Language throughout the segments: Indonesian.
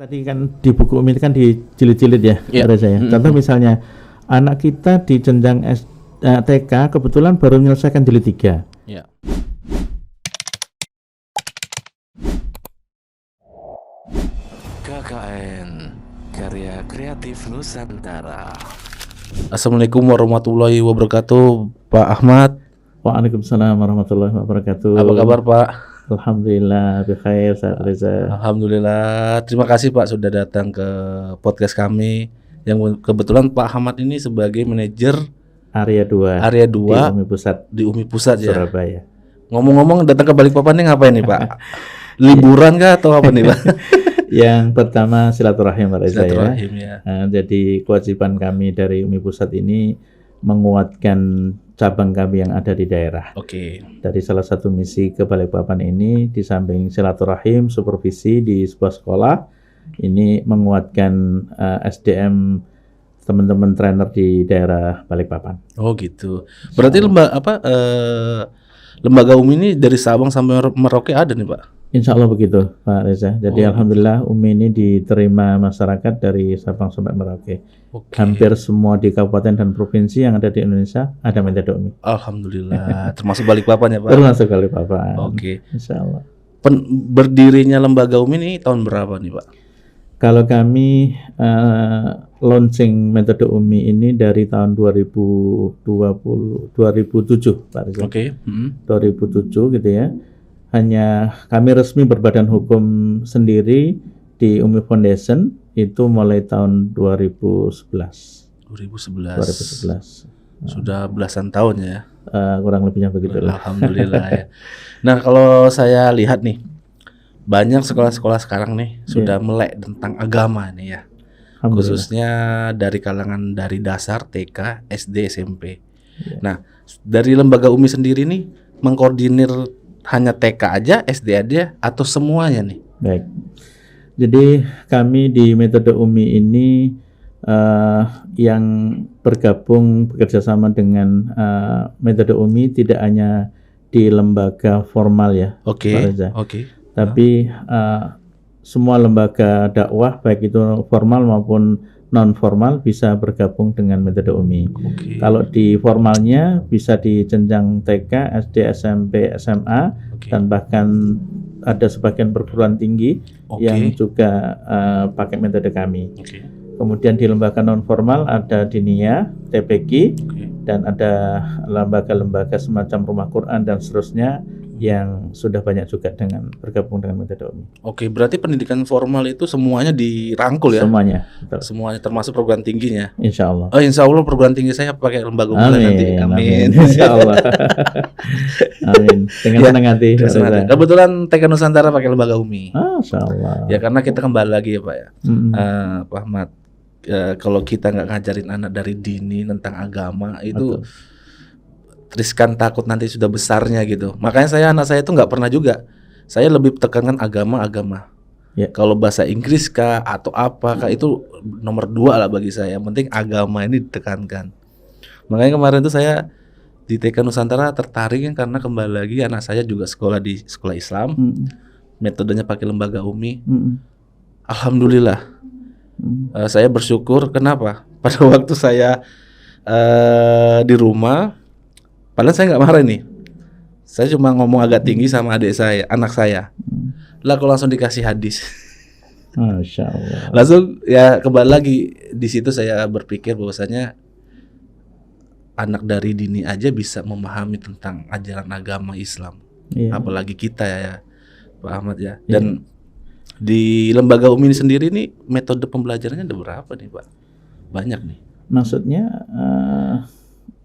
Tadi kan di buku Umi kan dijilid-jilid ya, pada saya. Contoh misalnya anak kita di jenjang TK kebetulan baru menyelesaikan jilid 3. Ya. KKN Karya Kreatif Nusantara. Assalamualaikum warahmatullahi wabarakatuh, Pak Ahmad. Waalaikumsalam warahmatullahi wabarakatuh. Apa kabar, Pak? Alhamdulillah, bikhair, Ustaz Reza. Alhamdulillah. Terima kasih Pak sudah datang ke podcast kami. Yang kebetulan Pak Ahmad ini sebagai manajer Area 2 di Umi Pusat ya. Surabaya. Ngomong-ngomong datang ke Balikpapan nih ngapain nih Pak? Liburan kah atau apa nih Pak? Yang pertama silaturahim Pak Reza Silaturahim, ya. Jadi kewajiban kami dari Umi Pusat ini menguatkan cabang kami yang ada di daerah. Oke. Dari salah satu misi ke Balikpapan ini, di samping silaturahim, supervisi di sebuah sekolah, ini menguatkan SDM teman-teman trainer di daerah Balikpapan. Oh gitu. Berarti lembaga Umi ini dari Sabang sampai Merauke ada nih Pak? Insya Allah begitu Pak Reza. Jadi alhamdulillah Umi ini diterima masyarakat dari Sabang sampai Merauke. Hampir semua di kabupaten dan provinsi yang ada di Indonesia ada metode Umi. Alhamdulillah. Termasuk Balikpapan ya Pak? Termasuk Balikpapan. Oke. Insya Allah. Berdirinya lembaga Umi ini tahun berapa nih Pak? Kalau kami launching metode Umi ini dari tahun 2007 Pak Reza. Oke. 2007 gitu ya. Hanya kami resmi berbadan hukum sendiri di Umi Foundation itu mulai tahun 2011. 2011. Sudah belasan tahun ya. Kurang lebihnya begitulah. Alhamdulillah ya. Nah, kalau saya lihat nih banyak sekolah-sekolah sekarang nih sudah melek tentang agama nih ya. Khususnya dari kalangan dari dasar, TK, SD, SMP. Nah, dari lembaga Umi sendiri nih mengkoordinir hanya TK aja, SD aja, atau semuanya nih? Baik. Jadi kami di metode Umi ini yang bergabung bekerjasama dengan metode Umi tidak hanya di lembaga formal ya, Oke. tapi semua lembaga dakwah baik itu formal maupun non formal bisa bergabung dengan metode Umi. Kalau di formalnya bisa di jenjang TK, SD, SMP, SMA, dan bahkan ada sebagian perguruan tinggi yang juga pakai metode kami. Kemudian di lembaga non formal ada Diniyah, TPQ, dan ada lembaga-lembaga semacam Rumah Quran dan seterusnya yang sudah banyak juga dengan bergabung dengan metode Umi. Oke, berarti pendidikan formal itu semuanya dirangkul ya? Semuanya, betul. Semuanya termasuk perguruan tingginya? Insya Allah. Oh, insya Allah perguruan tinggi saya pakai lembaga Umi nanti. Amin. Insya Allah. Amin. Dengan senang hati. Kebetulan TK Nusantara pakai lembaga Umi. Insya Allah. Ya karena kita kembali lagi ya Pak ya. Pak Ahmad, kalau kita nggak ngajarin anak dari dini tentang agama itu riskan, takut nanti sudah besarnya gitu. Makanya anak saya itu nggak pernah juga. Saya lebih tekankan agama. Kalau bahasa Inggris kah atau apa kah itu nomor 2 lah bagi saya. Yang penting agama ini ditekankan. Makanya kemarin tuh saya di TK Nusantara tertarik karena kembali lagi anak saya juga sekolah di sekolah Islam. Metodenya pakai lembaga Umi. Alhamdulillah. Saya bersyukur. Kenapa? Pada waktu saya di rumah, padahal saya nggak marah nih. Saya cuma ngomong agak tinggi sama anak saya. Lah kok langsung dikasih hadis. Masya Allah. Langsung ya kembali lagi di situ saya berpikir bahwasanya anak dari dini aja bisa memahami tentang ajaran agama Islam. Apalagi kita ya Pak Ahmad ya. Dan di lembaga Umi ini sendiri nih metode pembelajarannya ada berapa nih Pak? Banyak nih. Maksudnya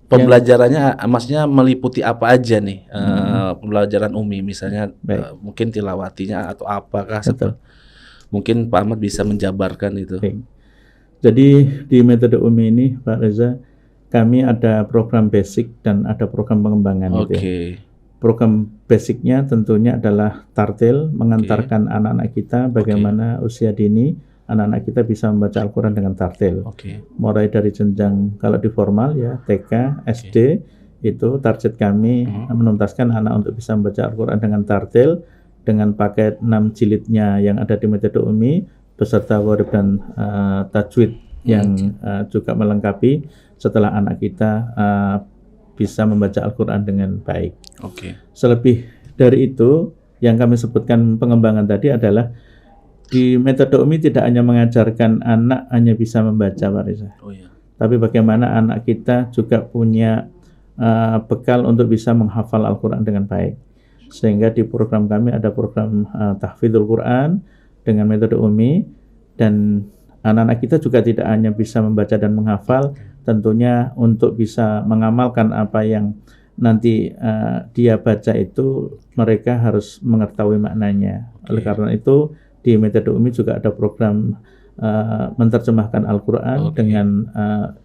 pembelajarannya maksudnya meliputi apa aja nih pembelajaran Umi misalnya mungkin tilawatinya atau apakah mungkin Pak Ahmad bisa menjabarkan itu. Jadi di metode Umi ini Pak Reza kami ada program basic dan ada program pengembangan. Program basicnya tentunya adalah tartil, mengantarkan anak-anak kita bagaimana usia dini anak-anak kita bisa membaca Al-Quran dengan tartil. Mulai dari jenjang kalau di formal ya TK, SD itu target kami menuntaskan anak untuk bisa membaca Al-Quran dengan tartil dengan paket 6 jilidnya yang ada di metode Umi beserta warib dan tajwid yang juga melengkapi setelah anak kita bisa membaca Al-Quran dengan baik. Selebih dari itu, yang kami sebutkan pengembangan tadi adalah di metode UMI tidak hanya mengajarkan anak hanya bisa membaca, Pak Reza. Tapi bagaimana anak kita juga punya bekal untuk bisa menghafal Al-Quran dengan baik. Sehingga di program kami ada program tahfidzul Quran dengan metode UMI, dan anak-anak kita juga tidak hanya bisa membaca dan menghafal, tentunya untuk bisa mengamalkan apa yang nanti dia baca itu mereka harus mengetahui maknanya. Oleh karena itu di metode UMI juga ada program menerjemahkan Al-Quran dengan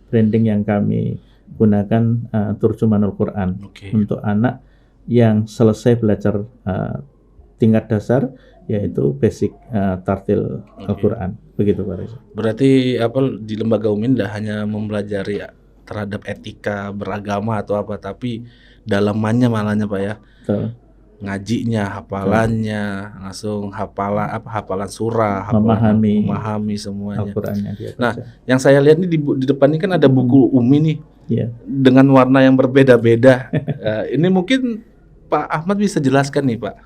branding yang kami gunakan Turjumanul Quran untuk anak yang selesai belajar tingkat dasar, yaitu basic tartil Al-Quran. Begitu Pak Reza. Berarti di lembaga UMI tidak hanya mempelajari terhadap etika beragama atau apa, tapi dalamannya malahnya Pak ya. Betul. Ngajinya, hafalannya, langsung hafalan surah, memahami semuanya. Al-Qurannya dia baca. Nah, yang saya lihat nih di depan ini kan ada buku UMI nih, dengan warna yang berbeda-beda. Ini mungkin Pak Ahmad bisa jelaskan nih Pak.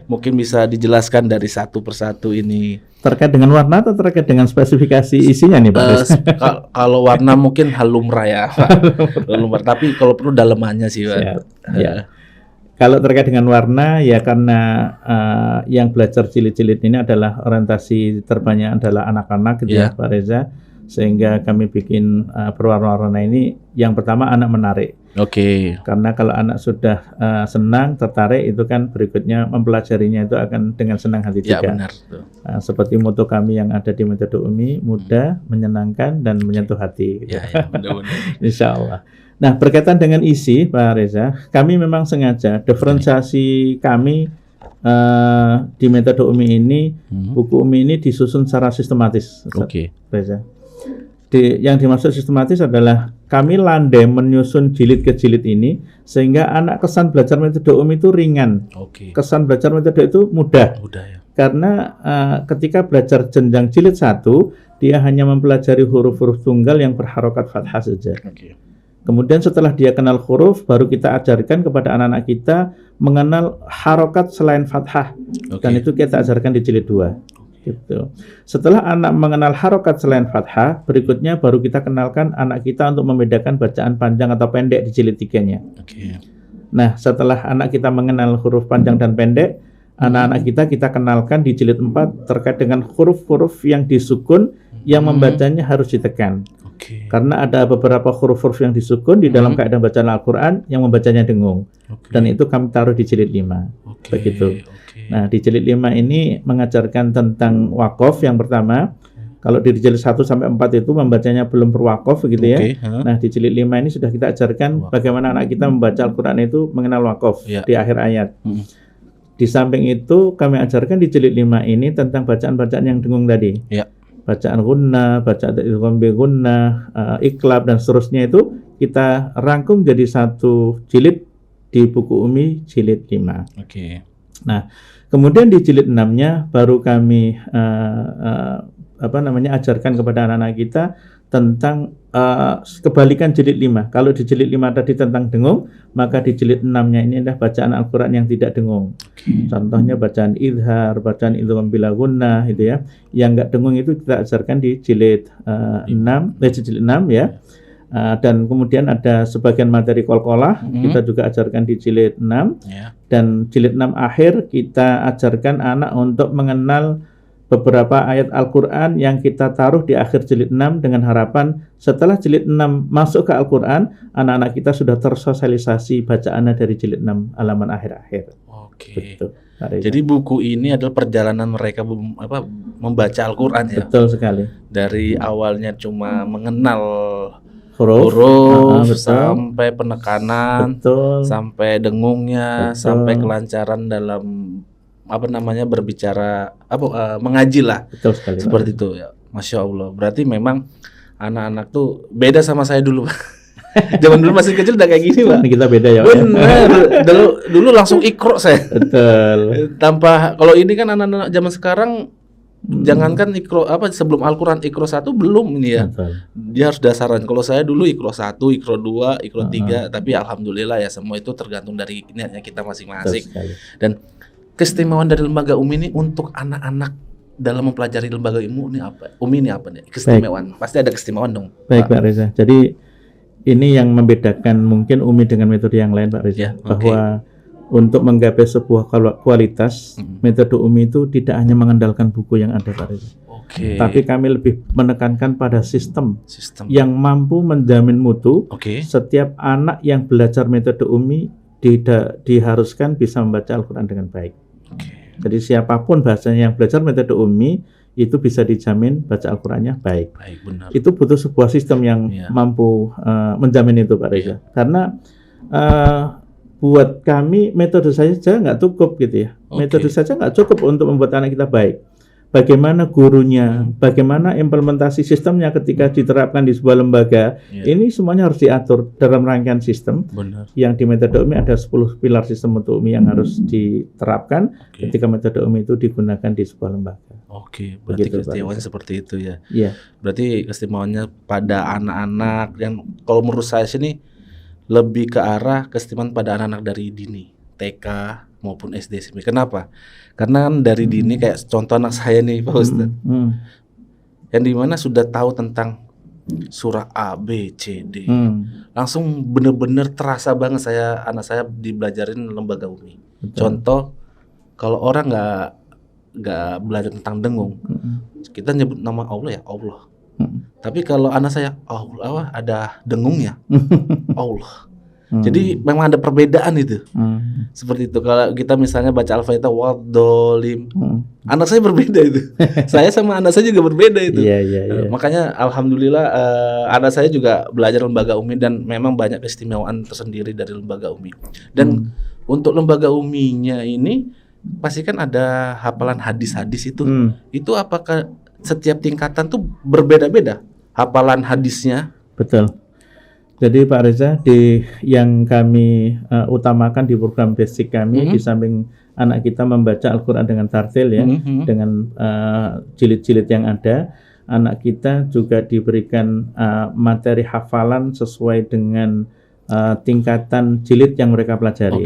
Mungkin bisa dijelaskan dari satu persatu ini. Terkait dengan warna atau terkait dengan spesifikasi isinya nih Pak? Kalau warna mungkin halumra ya Pak. Halumra, tapi kalau perlu dalemannya sih Pak. Kalau terkait dengan warna ya karena yang belajar jilid-jilid ini adalah orientasi terbanyak adalah anak-anak gitu ya Pak Reza, sehingga kami bikin perwarna-warna ini. Yang pertama anak menarik. Karena kalau anak sudah senang, tertarik, itu kan berikutnya mempelajarinya itu akan dengan senang hati juga. Benar. Seperti moto kami yang ada di metode UMI, mudah, menyenangkan, dan menyentuh hati. Gitu. Benar. Insya Allah. Nah, berkaitan dengan isi, Pak Reza, kami memang sengaja diferensiasi kami di metode UMI ini, buku UMI ini disusun secara sistematis. Reza. Yang dimaksud sistematis adalah kami landai menyusun jilid ke jilid ini sehingga anak kesan belajar metode UMI itu ringan. Kesan belajar metode itu mudah. Karena ketika belajar jenjang jilid 1, dia hanya mempelajari huruf-huruf tunggal yang berharokat fathah saja. Kemudian setelah dia kenal huruf, baru kita ajarkan kepada anak-anak kita mengenal harokat selain fathah. Dan itu kita ajarkan di jilid 2. Gitu. Setelah anak mengenal harokat selain fathah, berikutnya baru kita kenalkan anak kita untuk membedakan bacaan panjang atau pendek di jilid 3-nya. Nah, setelah anak kita mengenal huruf panjang dan pendek, anak-anak kita kenalkan di jilid 4 terkait dengan huruf-huruf yang disukun yang membacanya harus ditekan. Karena ada beberapa huruf-huruf yang disukun di dalam kaidah bacaan Al-Quran yang membacanya dengung. Dan itu kami taruh di jilid 5. Begitu. Nah, di jilid 5 ini mengajarkan tentang waqaf yang pertama. Kalau di jilid 1 sampai 4 itu membacanya belum berwaqaf begitu ya. Nah, di jilid 5 ini sudah kita ajarkan bagaimana anak kita membaca Al-Quran itu mengenal waqaf di akhir ayat. Di samping itu kami ajarkan di jilid 5 ini tentang bacaan-bacaan yang dengung tadi. Bacaan gunnah, bacaan idgham bi gunnah, iqlab dan seterusnya itu kita rangkum jadi satu jilid di buku UMI jilid 5. Nah, kemudian di jilid 6-nya baru kami ajarkan kepada anak-anak kita tentang kebalikan jilid 5. Kalau di jilid 5 tadi tentang dengung, maka di jilid 6-nya ini adalah bacaan Al-Quran yang tidak dengung. Contohnya bacaan idhar, bacaan idgham bila gunnah itu ya. Yang enggak dengung itu kita ajarkan di jilid 6 ya. Dan kemudian ada sebagian materi qalqalah kita juga ajarkan di jilid 6. Dan jilid 6 akhir kita ajarkan anak untuk mengenal beberapa ayat Al-Quran yang kita taruh di akhir jilid 6 dengan harapan setelah jilid 6 masuk ke Al-Quran, anak-anak kita sudah tersosialisasi bacaannya dari jilid 6 halaman akhir-akhir. Betul. Jadi buku ini adalah perjalanan mereka membaca Al-Quran ya? Betul sekali. Dari awalnya cuma mengenal huruf sampai penekanan, sampai dengungnya, sampai kelancaran dalam berbicara mengaji lah. Betul sekali. Seperti itu ya. Masya Allah. Berarti memang anak-anak tuh beda sama saya dulu. Zaman dulu masih kecil udah kayak gini Pak. Kita beda ya. Benar. Dulu langsung ikro saya. Betul. Tanpa, kalau ini kan anak-anak zaman sekarang Jangankan sebelum Al-Qur'an Iqra 1 belum ini ya. Betul. Dia harus dasaran. Kalau saya dulu Iqra 1, Iqra 2, Iqra 3, tapi alhamdulillah ya semua itu tergantung dari niatnya kita masing-masing. Dan keistimewaan dari lembaga Umi ini untuk anak-anak dalam mempelajari lembaga ilmu ini apa? Umi ini apa nih? Keistimewaan. Pasti ada keistimewaan dong. Baik Pak Reza. Jadi ini yang membedakan mungkin Umi dengan metode yang lain Pak Reza. Bahwa untuk menggapai sebuah kualitas, metode Umi itu tidak hanya mengandalkan buku yang ada Pak Reza. Tapi kami lebih menekankan pada sistem yang mampu menjamin mutu. Setiap anak yang belajar metode Umi diharuskan bisa membaca Al-Quran dengan baik. Jadi siapapun bahasanya yang belajar metode Umi itu bisa dijamin baca Al-Qurannya baik. Benar. Itu butuh sebuah sistem yang mampu menjamin itu Pak Reza. Karena buat kami metode saja nggak cukup gitu ya. Metode saja nggak cukup untuk membuat anak kita baik. Bagaimana gurunya, bagaimana implementasi sistemnya ketika diterapkan di sebuah lembaga, ini semuanya harus diatur dalam rangkaian sistem. Yang di metode Umi ada 10 pilar sistem untuk Umi yang harus diterapkan ketika metode Umi itu digunakan di sebuah lembaga. Berarti keistimewaannya seperti itu ya. Iya. Berarti keistimewaannya pada anak-anak yang kalau menurut saya sini lebih ke arah keistimewaan pada anak-anak dari dini, TK maupun SD SMP. Kenapa? Karena kan dari dini kayak contoh anak saya nih Pak Ustadz, yang dimana sudah tahu tentang surah A, B, C, D, langsung bener-bener terasa banget anak saya dibelajarin lembaga Umi. Contoh, kalau orang nggak belajar tentang dengung, kita nyebut nama Allah ya Allah. Tapi kalau anak saya Allah ada dengungnya Allah. Jadi memang ada perbedaan itu. Seperti itu. Kalau kita misalnya baca Al-Fatihah waddolim, anak saya berbeda itu. Saya sama anak saya juga berbeda itu. Makanya alhamdulillah anak saya juga belajar lembaga Umi dan memang banyak keistimewaan tersendiri dari lembaga Umi. Dan untuk lembaga Uminya ini pasti kan ada hafalan hadis-hadis itu. Itu apakah setiap tingkatan tuh berbeda-beda hafalan hadisnya? Betul. Jadi Pak Reza, yang kami utamakan di program basic kami, di samping anak kita membaca Al-Quran dengan tartil ya, dengan jilid-jilid yang ada, anak kita juga diberikan materi hafalan sesuai dengan tingkatan jilid yang mereka pelajari.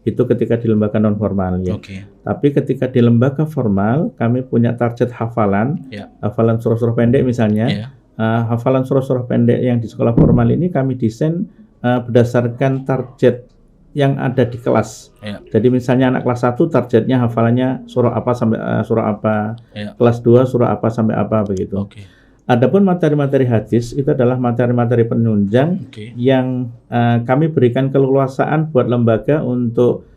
Itu ketika di lembaga non formal ya. Tapi ketika di lembaga formal kami punya target hafalan, hafalan surah-surah pendek misalnya. Hafalan surah-surah pendek yang di sekolah formal ini kami desain berdasarkan target yang ada di kelas. Jadi misalnya anak kelas 1 targetnya hafalannya surah apa sampai surah apa, kelas 2 surah apa sampai apa begitu. Adapun materi-materi hadis itu adalah materi-materi penunjang yang kami berikan keleluasaan buat lembaga untuk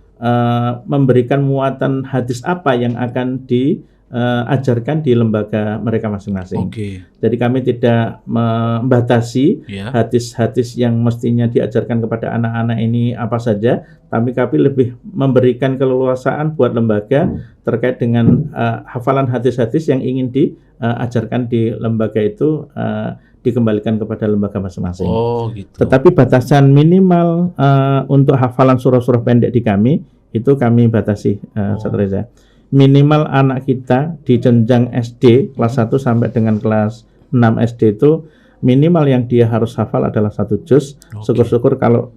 memberikan muatan hadis apa yang akan diajarkan di lembaga mereka masing-masing. Jadi kami tidak membatasi hadis-hadis yang mestinya diajarkan kepada anak-anak ini apa saja, tapi kami lebih memberikan keleluasaan buat lembaga terkait dengan hafalan hadis-hadis yang ingin diajarkan di lembaga itu dikembalikan kepada lembaga masing-masing. Gitu. Tetapi batasan minimal untuk hafalan surah-surah pendek di kami itu kami batasi, Ustaz Reza. Minimal anak kita di jenjang SD kelas 1 sampai dengan kelas 6 SD itu minimal yang dia harus hafal adalah 1 juz. Syukur-syukur kalau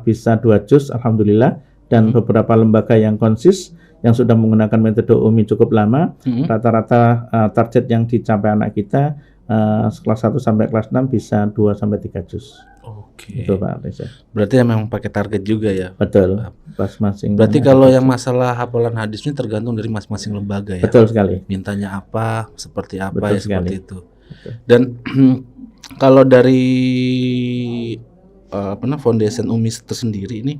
bisa 2 juz, alhamdulillah. Dan beberapa lembaga yang konsis yang sudah menggunakan metode Umi cukup lama, rata-rata target yang dicapai anak kita kelas 1 sampai kelas 6 bisa 2 sampai 3 juz. Itu Pak Reza. Berarti memang pakai target juga ya. Betul. Masing-masing. Berarti kalau yang masalah hafalan hadis ini tergantung dari masing-masing lembaga ya. Betul sekali. Mintanya apa, seperti apa ya seperti itu. Dan kalau dari foundation Umi tersendiri ini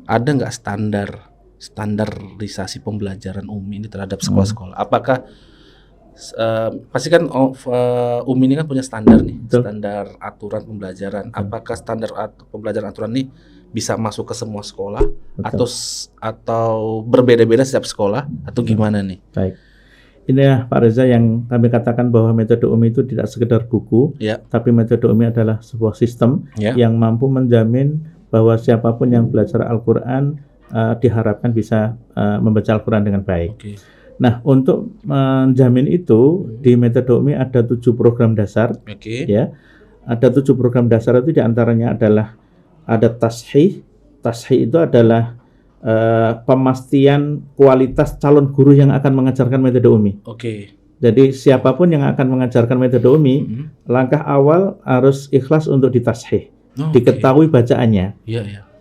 ada nggak standarisasi pembelajaran Umi ini terhadap sekolah-sekolah? Apakah pasti kan Umi ini kan punya standar nih, standar aturan pembelajaran. Apakah standar pembelajaran aturan ini bisa masuk ke semua sekolah atau berbeda-beda setiap sekolah atau gimana nih? Baik. Ini ya Pak Reza yang kami katakan bahwa metode Umi itu tidak sekedar buku, tapi metode Umi adalah sebuah sistem yang mampu menjamin bahwa siapapun yang belajar Al-Quran diharapkan bisa membaca Al-Quran dengan baik. Nah, untuk menjamin itu di metode UMI ada 7 program dasar. Ya. Ada 7 program dasar itu diantaranya adalah ada tashih. Tashih itu adalah pemastian kualitas calon guru yang akan mengajarkan metode UMI. Jadi siapapun yang akan mengajarkan metode UMI, langkah awal harus ikhlas untuk ditashih, diketahui bacaannya.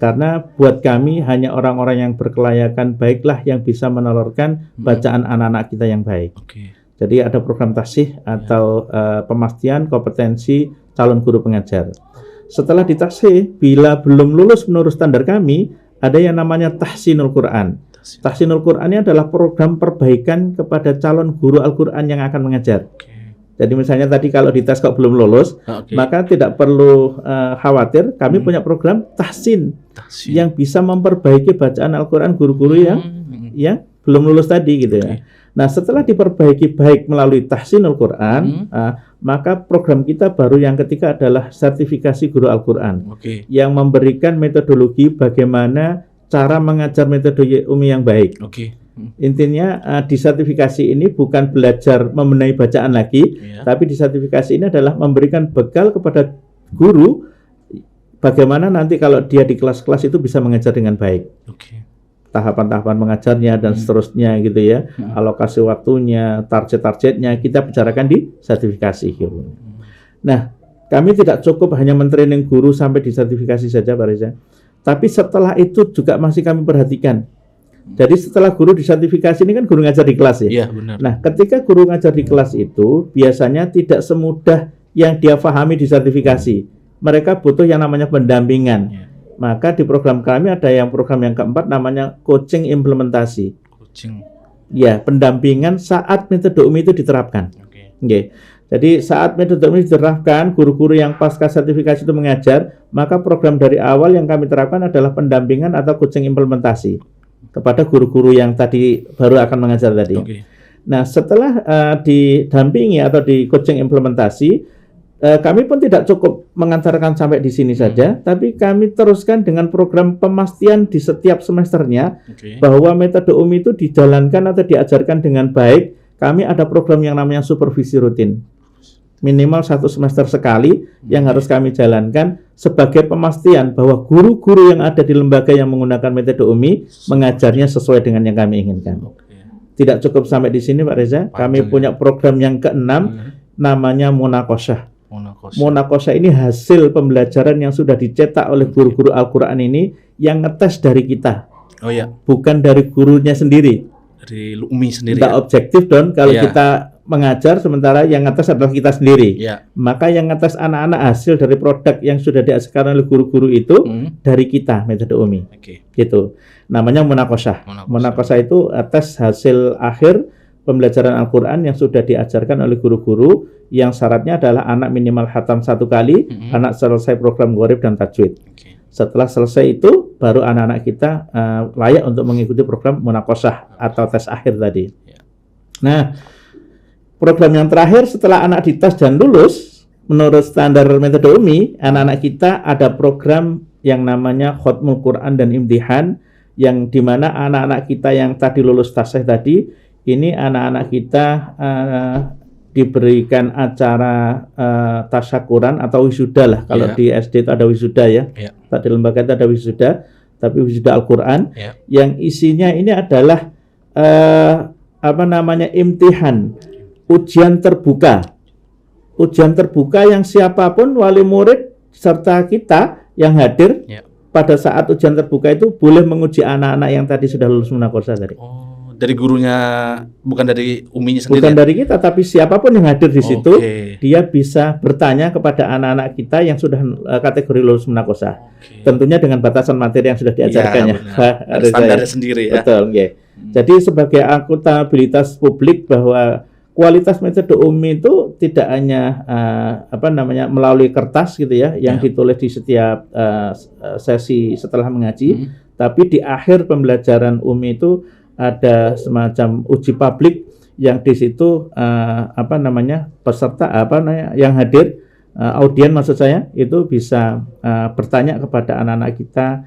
Karena buat kami hanya orang-orang yang berkelayakan baiklah yang bisa menelurkan bacaan anak-anak kita yang baik. Jadi ada program tashih atau pemastian kompetensi calon guru pengajar. Setelah ditashih, bila belum lulus menurut standar kami, ada yang namanya tahsinul Quran. Tahsinul Quran ini adalah program perbaikan kepada calon guru Al-Quran yang akan mengajar. Jadi misalnya tadi kalau dites kok belum lulus, maka tidak perlu khawatir. Kami punya program tahsin yang bisa memperbaiki bacaan Al-Quran guru-guru yang belum lulus tadi gitu ya. Nah, setelah diperbaiki baik melalui tahsinul Quran, maka program kita baru yang ketiga adalah sertifikasi guru Al-Quran yang memberikan metodologi bagaimana cara mengajar metode UMI yang baik. Intinya di sertifikasi ini bukan belajar membenahi bacaan lagi, tapi di sertifikasi ini adalah memberikan bekal kepada guru bagaimana nanti kalau dia di kelas-kelas itu bisa mengajar dengan baik. Tahapan-tahapan mengajarnya dan seterusnya gitu ya. Alokasi waktunya, target-targetnya kita bicarakan di sertifikasi gitu. Nah, kami tidak cukup hanya mentraining guru sampai di sertifikasi saja Pak Reza. Tapi setelah itu juga masih kami perhatikan. Jadi setelah guru disertifikasi ini kan guru ngajar di kelas ya. Iya, benar. Nah, ketika guru ngajar di kelas itu biasanya tidak semudah yang dia pahami di sertifikasi. Mereka butuh yang namanya pendampingan. Maka di program kami ada yang program yang keempat namanya coaching implementasi. Ya, pendampingan saat metode UMI itu diterapkan. Jadi saat metode ini diterapkan, guru-guru yang pasca sertifikasi itu mengajar, maka program dari awal yang kami terapkan adalah pendampingan atau coaching implementasi kepada guru-guru yang tadi baru akan mengajar tadi. Nah, setelah didampingi atau di coaching implementasi, kami pun tidak cukup mengantarkan sampai di sini saja, tapi kami teruskan dengan program pemastian di setiap semesternya bahwa metode UMI itu dijalankan atau diajarkan dengan baik. Kami ada program yang namanya supervisi rutin. Minimal 1 semester sekali yang harus kami jalankan sebagai pemastian bahwa guru-guru yang ada di lembaga yang menggunakan metode UMI mengajarnya sesuai dengan yang kami inginkan. Tidak cukup sampai di sini Pak Reza, kami punya program yang keenam namanya Munaqosyah. Munaqosyah ini hasil pembelajaran yang sudah dicetak oleh guru-guru Al-Quran ini yang ngetes dari kita. Bukan dari gurunya sendiri. Dari UMI sendiri. Kita objektif dong kalau kita mengajar sementara yang ngetes adalah kita sendiri. Maka yang ngetes anak-anak hasil dari produk yang sudah diajarkan oleh guru-guru itu dari kita metode UMI. Gitu. Namanya Munaqosyah. Munaqosyah itu tes hasil akhir pembelajaran Al-Quran yang sudah diajarkan oleh guru-guru yang syaratnya adalah anak minimal khatam 1 kali, anak selesai program gharib dan tajwid. Setelah selesai itu baru anak-anak kita layak untuk mengikuti program Munaqosyah atau tes akhir tadi. Nah, program yang terakhir setelah anak dites dan lulus menurut standar metode UMI, anak-anak kita ada program yang namanya Khatmul Quran dan Imtihan, yang dimana anak-anak kita yang tadi lulus tashih tadi, ini anak-anak kita diberikan acara tasyakuran atau wisuda lah. Kalau di SD itu ada wisuda ya. Di lembaga itu ada wisuda, tapi wisuda Al-Quran yang isinya ini adalah imtihan, ujian terbuka yang siapapun wali murid serta kita yang hadir pada saat ujian terbuka itu boleh menguji anak-anak yang tadi sudah lulus Munaqosyah tadi. Dari gurunya, bukan dari UMI-nya sendiri? Bukan dari kita, tapi siapapun yang hadir di situ, dia bisa bertanya kepada anak-anak kita yang sudah kategori lulus Munaqosyah. Tentunya dengan batasan materi yang sudah diajarkannya. Ada standarnya sendiri ya. Betul, Jadi sebagai akuntabilitas publik bahwa kualitas metode UMI itu tidak hanya melalui kertas gitu ya, yang ditulis di setiap sesi setelah mengaji, tapi di akhir pembelajaran UMI itu ada semacam uji publik yang di situ peserta yang hadir, audien maksud saya, itu bisa bertanya kepada anak-anak kita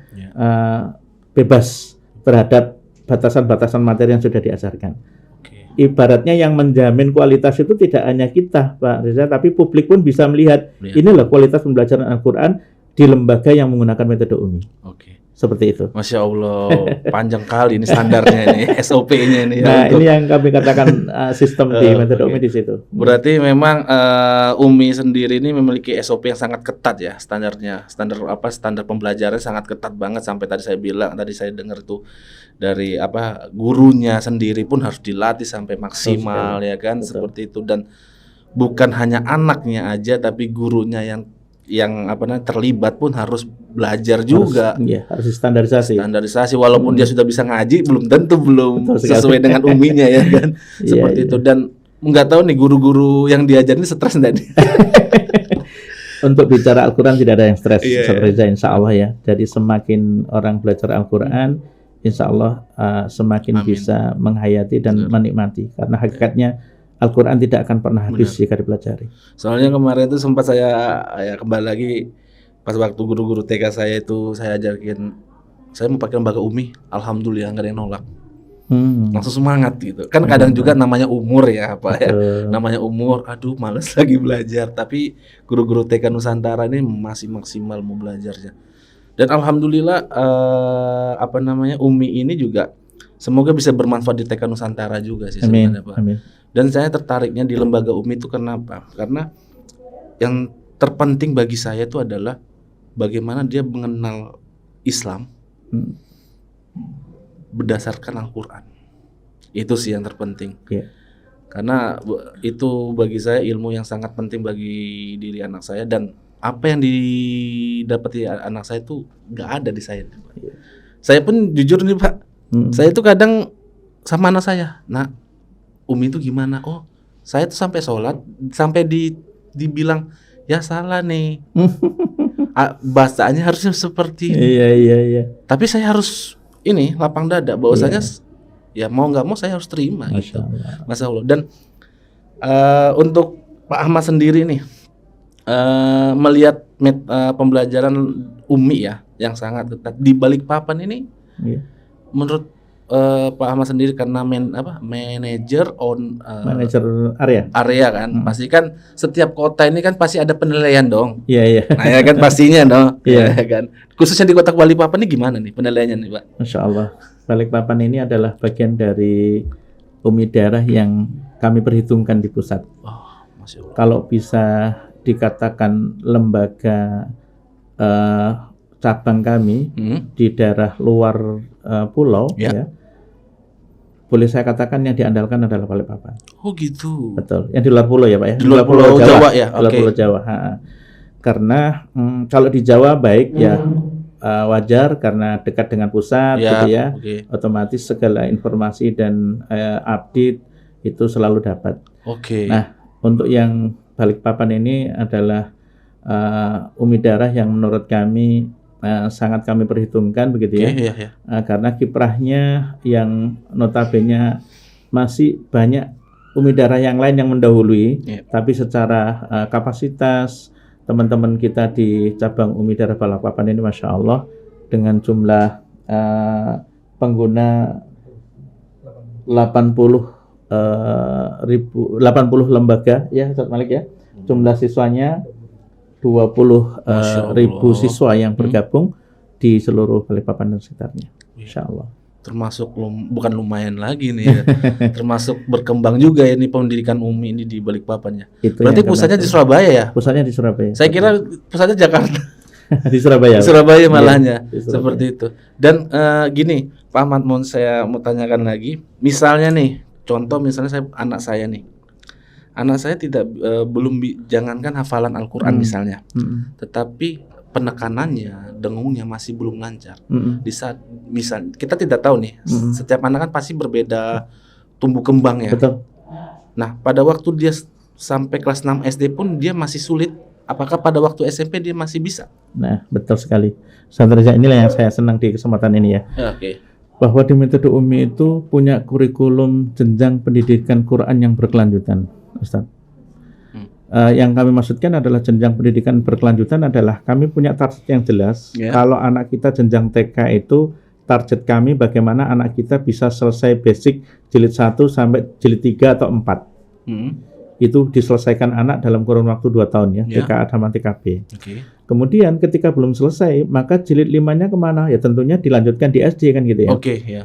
bebas terhadap batasan-batasan materi yang sudah diajarkan. ibaratnya yang menjamin kualitas itu tidak hanya kita, Pak Reza, tapi publik pun bisa melihat Iya. inilah kualitas pembelajaran Al-Quran di lembaga yang menggunakan metode UMI. Oke. Seperti itu. Masya Allah, panjang kali ini standarnya ini, SOP-nya ini. Nah, untuk- ini yang kami katakan sistem di metode oke. UMI di situ. Berarti memang UMI sendiri ini memiliki SOP yang sangat ketat ya, standarnya. Standar pembelajaran sangat ketat banget, sampai tadi saya bilang, tadi saya dengar tuh dari gurunya sendiri pun harus dilatih sampai maksimal ya kan. Betul. Seperti itu. Dan bukan hanya anaknya aja, tapi gurunya yang terlibat pun harus belajar juga. Harus standarisasi. Walaupun dia sudah bisa ngaji, belum tentu Betul sekali. sesuai dengan uminya ya kan. Iya, Seperti iya. itu. Dan nggak tahu nih guru-guru yang diajarin stres nggak nih? Untuk bicara Al-Quran tidak ada yang stres, Iya, Ustaz Reza, insya Allah ya. Jadi semakin orang belajar Al-Quran, insya Allah semakin Amin. bisa menghayati dan Benar. menikmati. Karena hakikatnya Al-Quran tidak akan pernah habis Benar. jika dipelajari. Soalnya kemarin itu sempat saya kembali lagi pas waktu guru-guru TK saya itu saya ajakin, saya mau pakai lembaga UMI, alhamdulillah nggak ada yang nolak, langsung semangat gitu. Kan kadang juga namanya umur ya Pak ya, namanya umur, aduh males lagi belajar. Tapi guru-guru TK Nusantara ini masih maksimal mau belajarnya. Dan alhamdulillah UMI ini juga semoga bisa bermanfaat di TK Nusantara juga sih Amin. sebenarnya Pak. Amin. Dan saya tertariknya di lembaga UMI itu kenapa? Karena yang terpenting bagi saya itu adalah bagaimana dia mengenal Islam berdasarkan Al-Quran. Itu sih yang terpenting. Iya. Karena itu bagi saya ilmu yang sangat penting bagi diri anak saya, dan apa yang didapati anak saya itu nggak ada di saya. Iya. Saya pun jujur nih Pak, saya tuh kadang sama anak saya, nah Umi itu gimana? Oh, saya tuh sampai sholat, sampai dibilang ya salah nih. Bacaannya harusnya seperti ini. Iya. Tapi saya harus lapang dada bahwasanya ya mau nggak mau saya harus terima. Masya Gitu. Allah. Masya Allah. Dan untuk Pak Ahmad sendiri nih melihat pembelajaran UMI ya yang sangat ketat di Balikpapan ini, Iya. menurut Pak Ahmad sendiri karena manajer Manajer area. kan, pasti kan setiap kota ini kan pasti ada penilaian dong. Iya. Nah ya kan pastinya dong. Iya. Ya kan. Khususnya di kota Balikpapan ini gimana nih penilaiannya nih Pak? Masya Allah. Balikpapan ini adalah bagian dari UMI daerah yang kami perhitungkan di pusat. Oh, Masya Allah. Kalau bisa dikatakan lembaga cabang kami di daerah luar pulau, ya, boleh saya katakan yang diandalkan adalah Balikpapan. Oh gitu. Betul. Yang di luar pulau ya Pak ya? Di luar pulau Jawa ya? Di luar Oke. pulau Jawa. Karena kalau di Jawa baik ya wajar karena dekat dengan pusat gitu ya. Oke. Otomatis segala informasi dan update itu selalu dapat. Oke. Nah, untuk yang Balikpapan ini adalah UMI daerah yang menurut kami sangat kami perhitungkan begitu ya. Iya. Karena kiprahnya yang notabene masih banyak UMI daerah yang lain yang mendahului, tapi secara kapasitas teman-teman kita di cabang UMI daerah Balikpapan ini Masya Allah dengan jumlah pengguna 80 lembaga ya Ustaz Malik ya, jumlah siswanya 20.000 siswa yang bergabung di seluruh Balikpapan dan sekitarnya, Insya Allah. Termasuk bukan lumayan lagi nih ya. Termasuk berkembang juga ya ini pendidikan UMI ini di Balikpapan ya. Itu Berarti yang pusatnya kami- di Surabaya ya? Pusatnya di Surabaya. Saya kira pusatnya Jakarta. di Surabaya. Di Surabaya malahnya. Iya, di Surabaya. Seperti itu. Dan gini, Pak Ahmad, saya mau tanyakan lagi. Misalnya nih, contoh misalnya anak saya nih. Anak saya tidak jangankan hafalan Al-Qur'an misalnya. Tetapi penekanannya, dengungnya masih belum lancar. Di saat misal kita tidak tahu nih, setiap anak kan pasti berbeda tumbuh kembang ya. Betul. Nah, pada waktu dia sampai kelas 6 SD pun dia masih sulit. Apakah pada waktu SMP dia masih bisa? Nah, betul sekali. Ustaz Reza, inilah yang saya senang di kesempatan ini ya. Oke. Bahwa di metode UMI itu punya kurikulum jenjang pendidikan Quran yang berkelanjutan, Ustaz. Yang kami maksudkan adalah jenjang pendidikan berkelanjutan adalah kami punya target yang jelas. Yeah. Kalau anak kita jenjang TK itu target kami bagaimana anak kita bisa selesai basic jilid 1 sampai jilid 3 atau 4. Itu diselesaikan anak dalam kurun waktu 2 tahun ya, TK sama TKB. Kemudian ketika belum selesai, maka jilid 5-nya kemana? Ya tentunya dilanjutkan di SD kan gitu ya.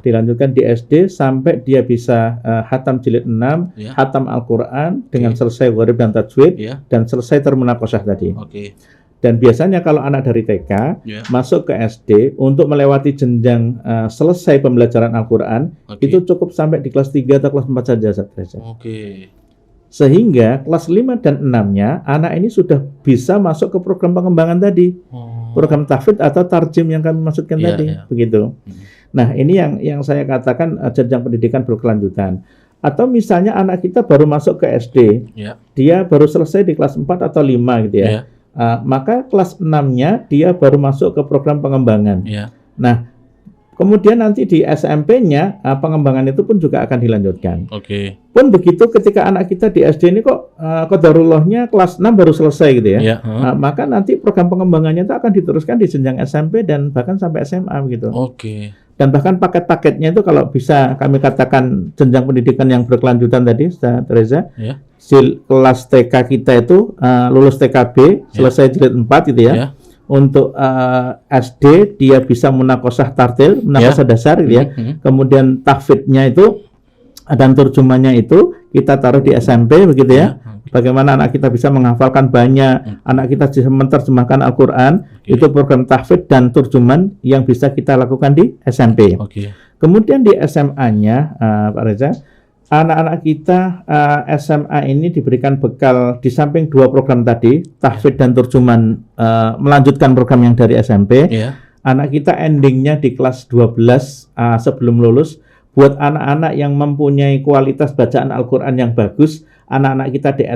Dilanjutkan di SD sampai dia bisa hatam jilid 6, hatam Al-Quran dengan selesai gharib dan tajwid, dan selesai termunaqashah tadi. Dan biasanya kalau anak dari TK masuk ke SD untuk melewati jenjang selesai pembelajaran Al-Quran, itu cukup sampai di kelas 3 atau kelas 4 saja. Sehingga kelas 5 dan 6-nya anak ini sudah bisa masuk ke program pengembangan tadi. Program tahfidz atau tarjim yang kami maksudkan tadi, begitu. Nah, ini yang saya katakan jenjang pendidikan berkelanjutan. Atau misalnya anak kita baru masuk ke SD, dia baru selesai di kelas 4 atau 5 gitu ya. Maka kelas 6-nya dia baru masuk ke program pengembangan. Nah, kemudian nanti di SMP-nya pengembangan itu pun juga akan dilanjutkan. Pun begitu ketika anak kita di SD ini kok qadarullahnya kelas 6 baru selesai gitu ya. Maka nanti program pengembangannya itu akan diteruskan di jenjang SMP dan bahkan sampai SMA begitu. Dan bahkan paket-paketnya itu kalau bisa kami katakan jenjang pendidikan yang berkelanjutan tadi, Ustaz Reza, kelas TK kita itu lulus TKB, selesai jilid 4 gitu ya. Untuk SD dia bisa munaqashah tartil, munaqashah dasar gitu ya. Kemudian tahfidznya itu dan terjemahnya itu kita taruh di SMP begitu ya. Bagaimana anak kita bisa menghafalkan banyak, anak kita bisa menerjemahkan Al-Quran, itu program tahfidz dan terjemahan yang bisa kita lakukan di SMP. Kemudian di SMA-nya Pak Reza, anak-anak kita SMA ini diberikan bekal di samping 2 program tadi, tahfidz dan terjemahan, melanjutkan program yang dari SMP. Anak kita endingnya di kelas 12 sebelum lulus. Buat anak-anak yang mempunyai kualitas bacaan Al-Quran yang bagus, anak-anak kita di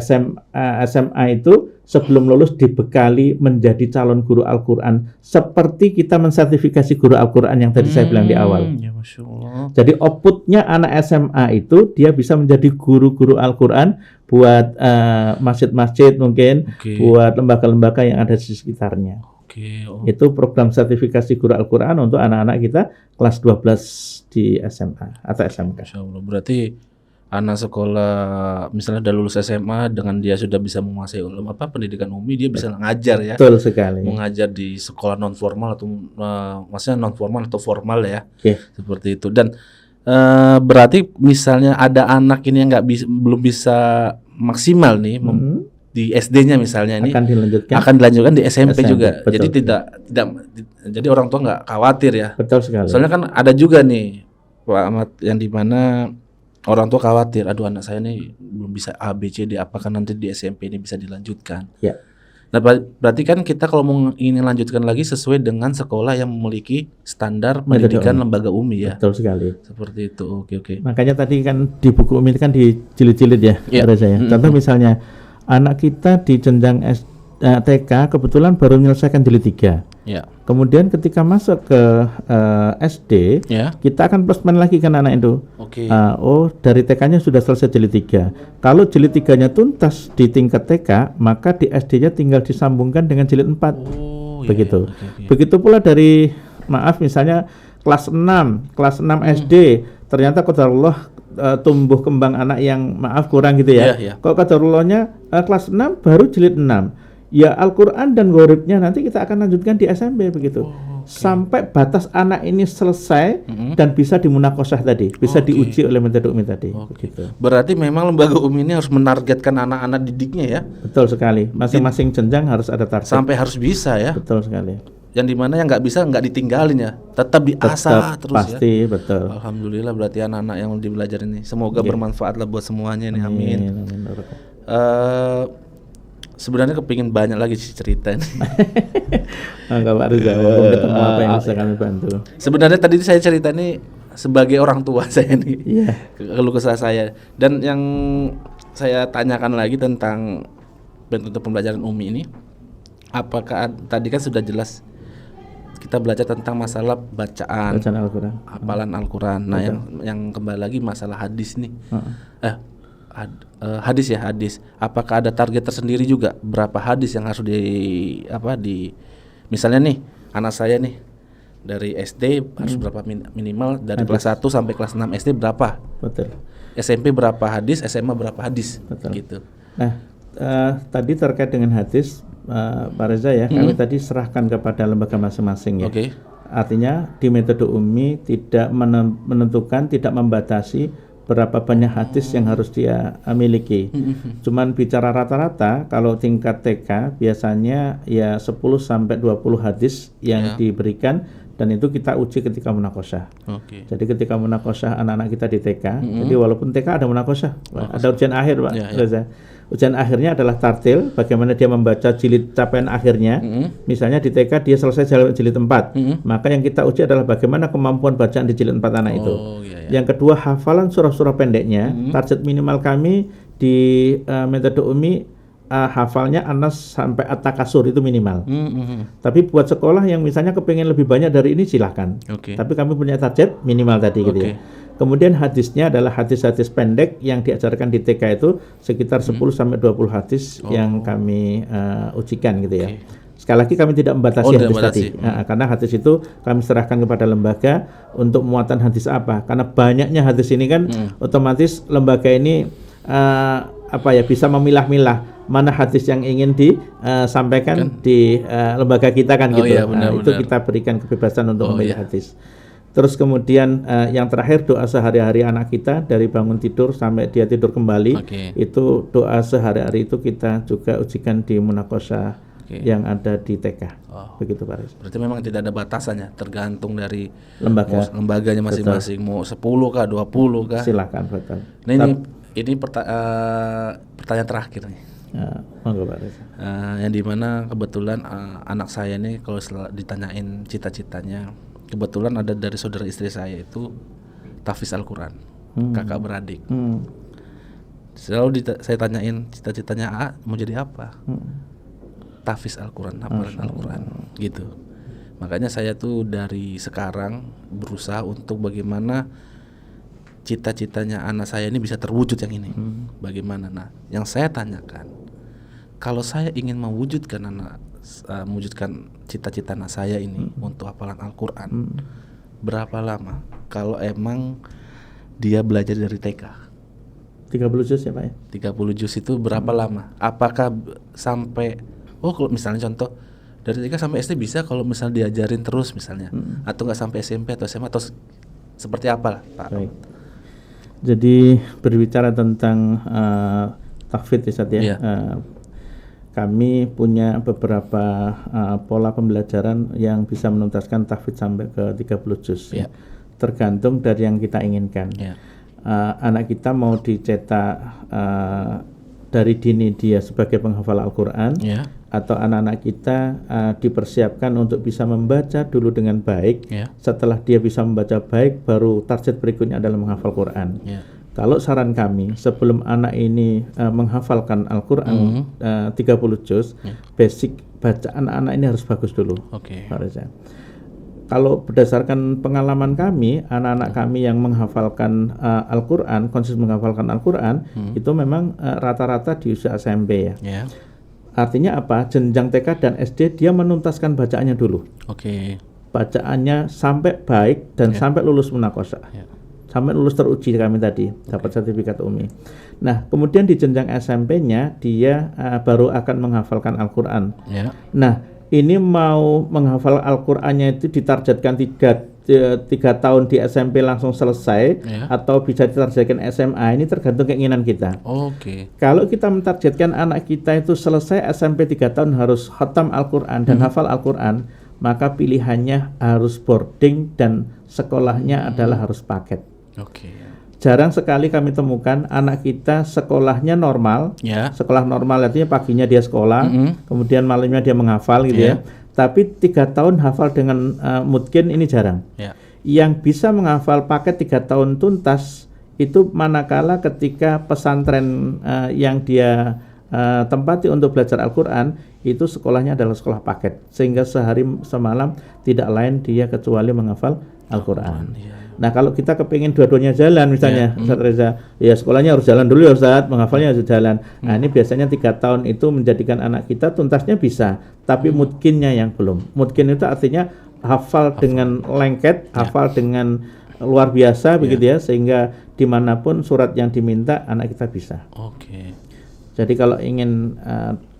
SMA itu sebelum lulus dibekali menjadi calon guru Al-Quran seperti kita mensertifikasi guru Al-Quran yang tadi saya bilang di awal. Masya Allah. Jadi outputnya anak SMA itu dia bisa menjadi guru-guru Al-Quran buat masjid-masjid mungkin, buat lembaga-lembaga yang ada di sekitarnya. Itu program sertifikasi guru Al-Quran untuk anak-anak kita kelas 12 di SMA atau SMK. Masya Allah. Berarti anak sekolah misalnya udah lulus SMA dengan dia sudah bisa menguasai pendidikan umum, dia bisa ngajar ya. Betul sekali. Mengajar di sekolah non formal atau maksudnya non formal atau formal ya. Seperti itu. Dan berarti misalnya ada anak ini yang belum bisa maksimal nih di SD-nya misalnya ini akan dilanjutkan di SMP juga. Betul. Jadi tidak jadi orang tua nggak khawatir ya. Betul sekali. Soalnya kan ada juga nih Pak Ahmad yang dimana orang tua khawatir, aduh anak saya nih belum bisa A, B, C, D, apakah nanti di SMP ini bisa dilanjutkan? Nah berarti kan kita kalau mau ingin lanjutkan lagi sesuai dengan sekolah yang memiliki standar pendidikan lembaga UMI ya. Betul sekali. Seperti itu. Oke. Makanya tadi kan di buku UMI kan dijilid-jilid ya, ada saya. Contoh misalnya anak kita di jenjang TK kebetulan baru menyelesaikan jilid 3. Kemudian ketika masuk ke SD, kita akan plusmen lagi kan anak itu. Dari TK-nya sudah selesai jilid 3. Kalau jilid 3-nya tuntas di tingkat TK, maka di SD-nya tinggal disambungkan dengan jilid 4. Begitu. Begitu pula dari misalnya kelas 6 SD, ternyata qadarullah tumbuh kembang anak yang kurang gitu ya. Kalau qadarullahnya kelas 6 baru jilid 6. Ya Al-Quran dan gharibnya nanti kita akan lanjutkan di SMP begitu. Sampai batas anak ini selesai dan bisa dimunaqashah tadi, bisa diuji oleh metode UMI tadi. Begitu. Berarti memang lembaga UMI ini harus menargetkan anak-anak didiknya ya. Betul sekali. Masing-masing jenjang harus ada target. Sampai harus bisa ya. Betul sekali. Yang dimana yang nggak bisa nggak ditinggalin ya, tetap diasah terus pasti, ya. Betul. Alhamdulillah berarti anak-anak yang belajar ini semoga bermanfaat lah buat semuanya nih. Amin. Sebenarnya kepingin banyak lagi sih cerita nih. Enggak Pak Reza, ketemu apa yang bisa kami bantu. Sebenarnya tadi saya cerita nih sebagai orang tua saya nih, keluh kesah saya. Dan yang saya tanyakan lagi tentang bentuk pembelajaran UMI ini, apakah tadi kan sudah jelas kita belajar tentang masalah bacaan Al-Quran, hafalan Al-Quran. Nah, yang kembali lagi masalah hadis nih. Hadis. Apakah ada target tersendiri juga berapa hadis yang harus misalnya nih anak saya nih Dari SD harus berapa minimal dari kelas 1 sampai kelas 6 SD berapa? Betul. SMP berapa hadis, SMA berapa hadis? Betul. Gitu. Nah, tadi terkait dengan hadis, Pak Reza ya, kami tadi serahkan kepada lembaga masing-masing ya. Oke. Artinya di metode UMI tidak menentukan, tidak membatasi berapa banyak hadis yang harus dia miliki. Cuman bicara rata-rata, kalau tingkat TK biasanya ya 10 sampai 20 hadis yang diberikan, dan itu kita uji ketika munakosyah. Jadi ketika munakosyah anak-anak kita di TK, jadi walaupun TK ada munakosyah, ada ujian akhir Pak Reza. Ujian akhirnya adalah tartil, bagaimana dia membaca jilid capaian akhirnya. Misalnya di TK dia selesai jilid 4, maka yang kita uji adalah bagaimana kemampuan bacaan di jilid 4 anak itu. Yang kedua, hafalan surah-surah pendeknya. Target minimal kami di metode UMI hafalnya Anas sampai At-Takasur itu minimal. Tapi buat sekolah yang misalnya kepengen lebih banyak dari ini silahkan. Tapi kami punya target minimal tadi gitu ya. Kemudian hadisnya adalah hadis-hadis pendek yang diajarkan di TK itu sekitar 10 sampai 20 hadis yang kami ujikan gitu ya. Sekali lagi kami tidak membatasi hadis tadi. Karena hadis itu kami serahkan kepada lembaga untuk muatan hadis apa. Karena banyaknya hadis ini kan otomatis lembaga ini bisa memilah-milah mana hadis yang ingin disampaikan di lembaga kita kan gitu. Itu kita berikan kebebasan untuk memilih hadis. Terus kemudian yang terakhir doa sehari-hari anak kita dari bangun tidur sampai dia tidur kembali. Itu doa sehari-hari itu kita juga ujikan di munakosyah yang ada di TK. Begitu Pak Riz. Berarti memang tidak ada batasannya, tergantung dari lembaganya masing-masing. Mau 10 kah, 20 kah? Silakan, betul. Nah ini pertanyaan terakhir nih. Monggo Pak Riz. Yang dimana kebetulan anak saya ini kalau ditanyain cita-citanya, kebetulan ada dari saudara istri saya itu tahfiz Al-Quran, kakak beradik. Selalu saya tanyain cita-citanya mau jadi apa? Tahfiz Al-Quran, hafalan Al-Quran gitu. Makanya saya tuh dari sekarang berusaha untuk bagaimana cita-citanya anak saya ini bisa terwujud yang ini. Bagaimana? Nah, yang saya tanyakan, kalau saya ingin mewujudkan cita-cita anak saya ini untuk hafalan Al-Quran, berapa lama? Kalau emang dia belajar dari TK 30 juz ya Pak ya? 30 juz itu berapa lama? Apakah sampai kalau misalnya contoh dari TK sampai SD bisa kalau misalnya diajarin terus misalnya, atau nggak sampai SMP atau SMA atau seperti apa Pak? Baik. Jadi berbicara tentang tahfidz ya, kami punya beberapa pola pembelajaran yang bisa menuntaskan tahfidz sampai ke 30 juz. Tergantung dari yang kita inginkan. Anak kita mau dicetak dari dini dia sebagai penghafal Al-Quran, atau anak-anak kita dipersiapkan untuk bisa membaca dulu dengan baik. Setelah dia bisa membaca baik, baru target berikutnya adalah menghafal Quran. Kalau saran kami, sebelum anak ini menghafalkan Al-Quran 30 juz, basic bacaan anak ini harus bagus dulu. Kalau berdasarkan pengalaman kami, anak-anak kami yang menghafalkan Al-Quran, konsisten menghafalkan Al-Quran, itu memang rata-rata di usia SMP ya. Artinya apa? Jenjang TK dan SD dia menuntaskan bacaannya dulu. Bacaannya sampai baik dan sampai lulus munakosyah. Sampai lulus teruji kami tadi, dapat sertifikat UMI. Nah, kemudian di jenjang SMP-nya dia baru akan menghafalkan Al-Quran. Nah, ini mau menghafal Al-Qur'annya itu ditargetkan 3 tahun di SMP langsung selesai, atau bisa ditargetkan SMA, ini tergantung keinginan kita. Kalau kita mentargetkan anak kita itu selesai SMP 3 tahun harus khatam Al-Qur'an dan hafal Al-Qur'an, maka pilihannya harus boarding dan sekolahnya adalah harus paket. Jarang sekali kami temukan anak kita sekolahnya normal. Sekolah normal artinya paginya dia sekolah, kemudian malamnya dia menghafal gitu ya. Tapi 3 tahun hafal dengan mutkin ini jarang. Yang bisa menghafal paket 3 tahun tuntas itu manakala ketika pesantren yang dia tempati untuk belajar Al-Quran itu sekolahnya adalah sekolah paket, sehingga sehari semalam tidak lain dia kecuali menghafal Al-Quran. Nah, kalau kita kepingin dua-duanya jalan misalnya, Ustaz Reza, ya sekolahnya harus jalan dulu ya Ustaz, menghafalnya harus jalan. Nah, ini biasanya 3 tahun itu menjadikan anak kita tuntasnya bisa, tapi mutkinnya yang belum. Mutkin itu artinya hafal dengan lengket, hafal dengan luar biasa begitu ya, sehingga dimanapun surat yang diminta anak kita bisa. Oke. Jadi kalau ingin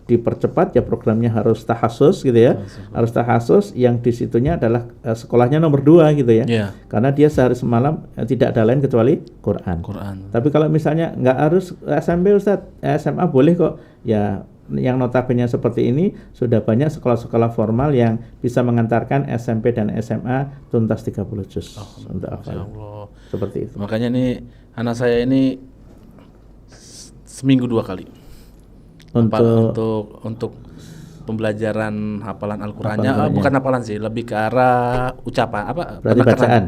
dipercepat ya programnya harus tahasus gitu ya, harus tahasus yang di situnya adalah sekolahnya nomor 2 gitu ya, karena dia sehari semalam tidak ada lain kecuali Quran. Tapi kalau misalnya nggak harus SMP Ustaz, SMA boleh kok ya. Yang notabene seperti ini sudah banyak sekolah-sekolah formal yang bisa mengantarkan SMP dan SMA tuntas 30 juz untuk hafal. Seperti itu. Makanya nih anak saya ini seminggu 2 kali untuk pembelajaran hafalan Al-Qur'annya. Bukan hafalan sih, lebih ke arah ucapan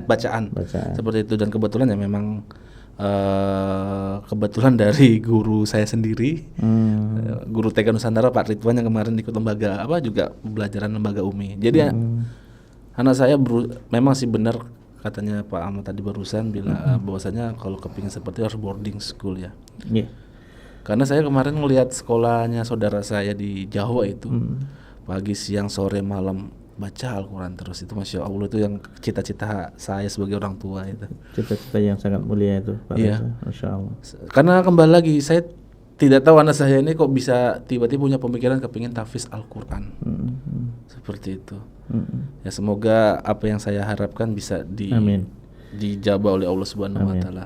bacaan. Seperti itu, dan kebetulan ya memang kebetulan dari guru saya sendiri, guru TK Nusantara Pak Ridwan yang kemarin ikut lembaga juga pembelajaran lembaga UMI. Jadi anak saya memang sih benar katanya Pak Ahmad tadi barusan bilang bahwasanya kalau kepingin seperti harus boarding school ya. Karena saya kemarin melihat sekolahnya saudara saya di Jawa itu pagi, siang, sore, malam baca Al-Quran terus. Itu Masya Allah, itu yang cita-cita saya sebagai orang tua itu. Cita-cita yang sangat mulia itu Pak Reza. Masya Allah. Karena kembali lagi saya tidak tahu anak saya ini kok bisa tiba-tiba punya pemikiran kepingin tahfiz Al-Quran. Seperti itu. Ya semoga apa yang saya harapkan bisa dijabah oleh Allah Subhanahu wa Ta'ala.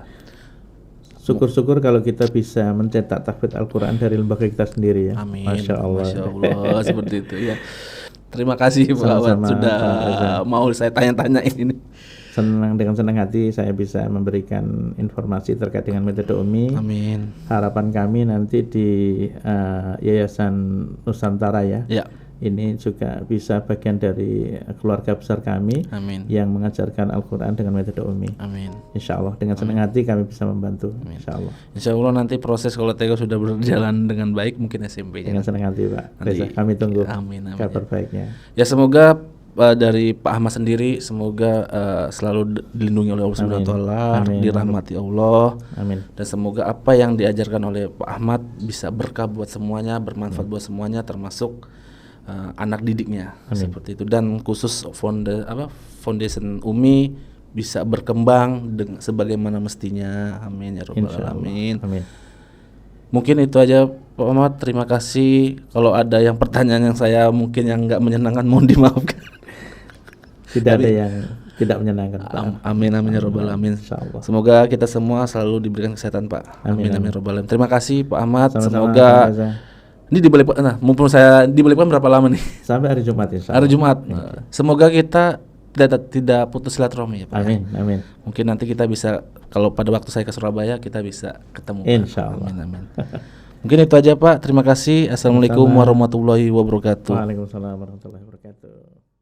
Syukur-syukur kalau kita bisa mencetak tahfiz Al-Quran dari lembaga kita sendiri ya. Amin. Masya Allah. Masya Allah. Seperti itu ya. Terima kasih Pak Ahmad sudah mau saya tanya-tanyain ini. Dengan senang hati saya bisa memberikan informasi terkait dengan metode UMI. Amin. Harapan kami nanti di Yayasan Nusantara ya. Ini juga bisa bagian dari keluarga besar kami. Amin. Yang mengajarkan Al-Quran dengan metode UMI. Amin. Insya Allah dengan senang hati kami bisa membantu. Amin. Insya Allah. Insya Allah nanti proses kalau TK sudah berjalan dengan baik mungkin SMP-nya. Dengan senang hati Pak Reza, kami tunggu kabar baiknya. Ya semoga dari Pak Ahmad sendiri semoga selalu dilindungi oleh Allah Subhanahu wa Ta'ala, dirahmati Allah. Amin. Dan semoga apa yang diajarkan oleh Pak Ahmad bisa berkah buat semuanya, bermanfaat buat semuanya, termasuk anak didiknya. Seperti itu, dan khusus foundation UMI bisa berkembang sebagaimana mestinya. Amin ya rabbal alamin. Amin. Mungkin itu aja Pak Ahmad, terima kasih. Kalau ada yang pertanyaan yang saya mungkin yang nggak menyenangkan mohon dimaafkan. Tidak ada yang tidak menyenangkan Pak. Amin ya rabbal alamin. Insyaallah. Semoga kita semua selalu diberikan kesehatan Pak. Amin ya rabbal alamin. Terima kasih Pak Ahmad. Sama-sama, semoga ini mumpung saya dibelikan berapa lama nih? Sampai hari Jumat insyaallah. Hari Jumat. Semoga kita tidak putus silaturahmi ya Pak. Amin. Mungkin nanti kita bisa, kalau pada waktu saya ke Surabaya kita bisa ketemu. Insyaallah. Amin. Mungkin itu aja Pak. Terima kasih. Assalamualaikum warahmatullahi wabarakatuh. Waalaikumsalam warahmatullahi wabarakatuh.